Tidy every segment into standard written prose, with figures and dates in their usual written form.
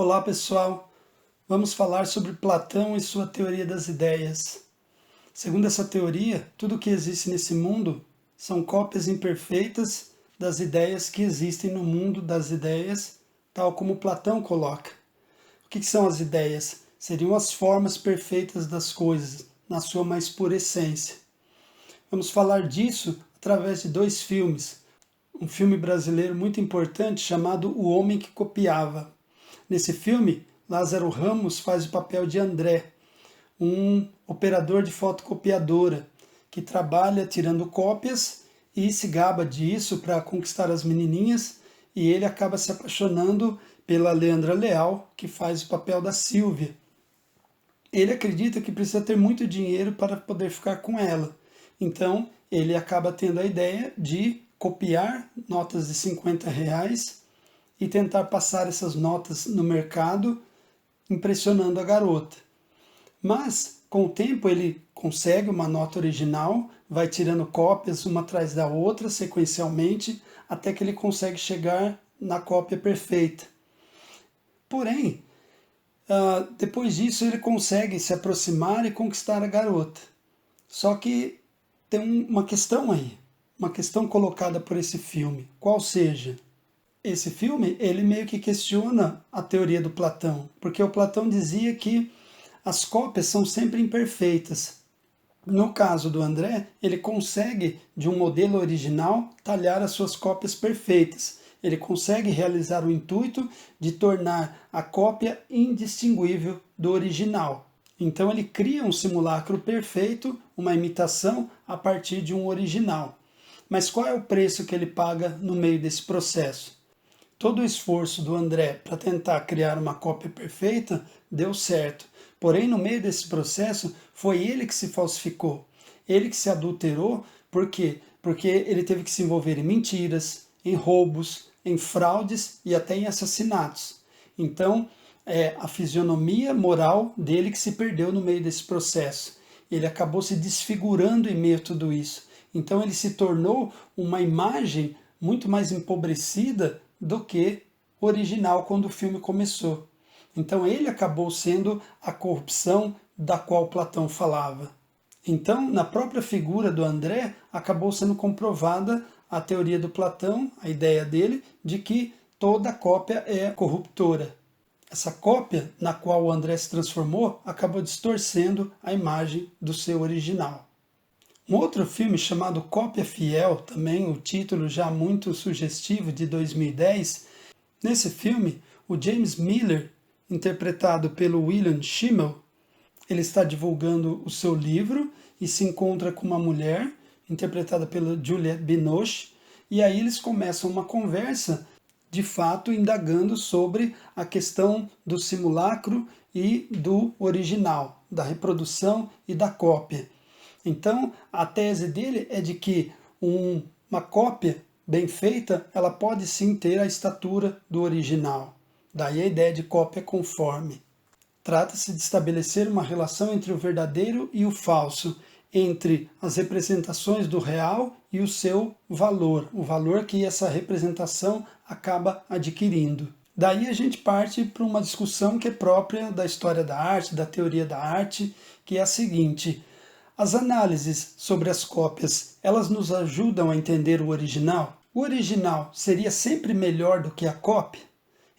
Olá pessoal, vamos falar sobre Platão e sua teoria das ideias. Segundo essa teoria, tudo que existe nesse mundo são cópias imperfeitas das ideias que existem no mundo das ideias, tal como Platão coloca. O que são as ideias? Seriam as formas perfeitas das coisas, na sua mais pura essência. Vamos falar disso através de dois filmes. Um filme brasileiro muito importante chamado O Homem que Copiava. Nesse filme, Lázaro Ramos faz o papel de André, um operador de fotocopiadora que trabalha tirando cópias e se gaba disso para conquistar as menininhas, e ele acaba se apaixonando pela Leandra Leal, que faz o papel da Silvia. Ele acredita que precisa ter muito dinheiro para poder ficar com ela, então ele acaba tendo a ideia de copiar notas de R$ 50 e tentar passar essas notas no mercado, impressionando a garota. Mas, com o tempo, ele consegue uma nota original, vai tirando cópias uma atrás da outra, sequencialmente, até que ele consegue chegar na cópia perfeita. Porém, depois disso, ele consegue se aproximar e conquistar a garota. Só que tem uma questão aí, uma questão colocada por esse filme, qual seja... Esse filme, ele meio que questiona a teoria do Platão, porque o Platão dizia que as cópias são sempre imperfeitas. No caso do André, ele consegue, de um modelo original, talhar as suas cópias perfeitas. Ele consegue realizar o intuito de tornar a cópia indistinguível do original. Então ele cria um simulacro perfeito, uma imitação, a partir de um original. Mas qual é o preço que ele paga no meio desse processo? Todo o esforço do André para tentar criar uma cópia perfeita deu certo. Porém, no meio desse processo, foi ele que se falsificou. Ele que se adulterou. Por quê? Porque ele teve que se envolver em mentiras, em roubos, em fraudes e até em assassinatos. Então, é a fisionomia moral dele que se perdeu no meio desse processo. Ele acabou se desfigurando em meio a tudo isso. Então, ele se tornou uma imagem muito mais empobrecida do que original quando o filme começou. Então ele acabou sendo a corrupção da qual Platão falava. Então, na própria figura do André, acabou sendo comprovada a teoria do Platão, a ideia dele, de que toda cópia é corruptora. Essa cópia na qual o André se transformou acabou distorcendo a imagem do seu original. Um outro filme chamado Cópia Fiel, também o título já muito sugestivo, de 2010. Nesse filme, o James Miller, interpretado pelo William Schimmel, ele está divulgando o seu livro e se encontra com uma mulher, interpretada pela Juliette Binoche, e aí eles começam uma conversa, de fato indagando sobre a questão do simulacro e do original, da reprodução e da cópia. Então, a tese dele é de que uma cópia bem feita, ela pode sim ter a estatura do original. Daí a ideia de cópia conforme. Trata-se de estabelecer uma relação entre o verdadeiro e o falso, entre as representações do real e o seu valor, o valor que essa representação acaba adquirindo. Daí a gente parte para uma discussão que é própria da história da arte, da teoria da arte, que é a seguinte: as análises sobre as cópias, elas nos ajudam a entender o original? O original seria sempre melhor do que a cópia?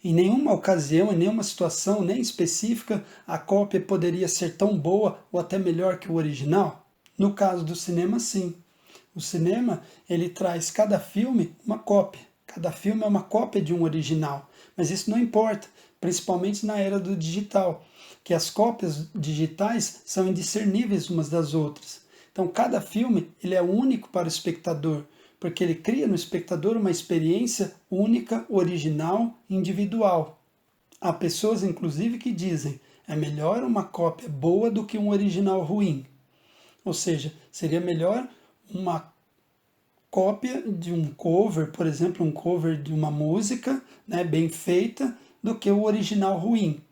Em nenhuma ocasião, em nenhuma situação, nem específica, a cópia poderia ser tão boa ou até melhor que o original? No caso do cinema, sim. O cinema, ele traz cada filme uma cópia. Cada filme é uma cópia de um original. Mas isso não importa, principalmente na era do digital, que as cópias digitais são indiscerníveis umas das outras. Então cada filme ele é único para o espectador, porque ele cria no espectador uma experiência única, original, individual. Há pessoas, inclusive, que dizem é melhor uma cópia boa do que um original ruim. Ou seja, seria melhor uma cópia de um cover, por exemplo, um cover de uma música, né, bem feita, do que o original ruim.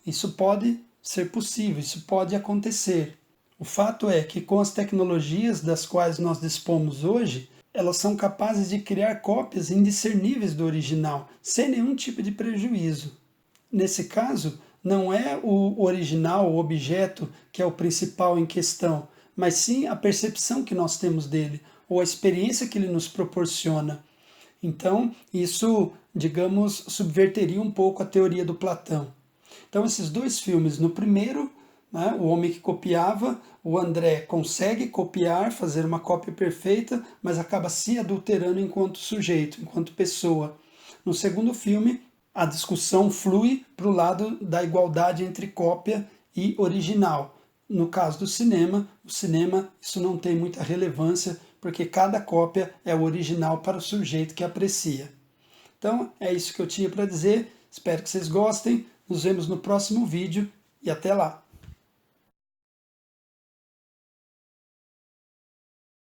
Isso pode ser possível, isso pode acontecer. O fato é que com as tecnologias das quais nós dispomos hoje, elas são capazes de criar cópias indiscerníveis do original, sem nenhum tipo de prejuízo. nesse caso, não é o original, o objeto, que é o principal em questão, mas sim a percepção que nós temos dele, ou a experiência que ele nos proporciona. Então, isso, digamos, subverteria um pouco a teoria do Platão. Então, esses dois filmes, no primeiro, né, O Homem que Copiava, o André consegue copiar, fazer uma cópia perfeita, mas acaba se adulterando enquanto sujeito, enquanto pessoa. No segundo filme, a discussão flui para o lado da igualdade entre cópia e original. No caso do cinema, o cinema isso não tem muita relevância, porque cada cópia é o original para o sujeito que aprecia. Então é isso que eu tinha para dizer, espero que vocês gostem, nos vemos no próximo vídeo e até lá!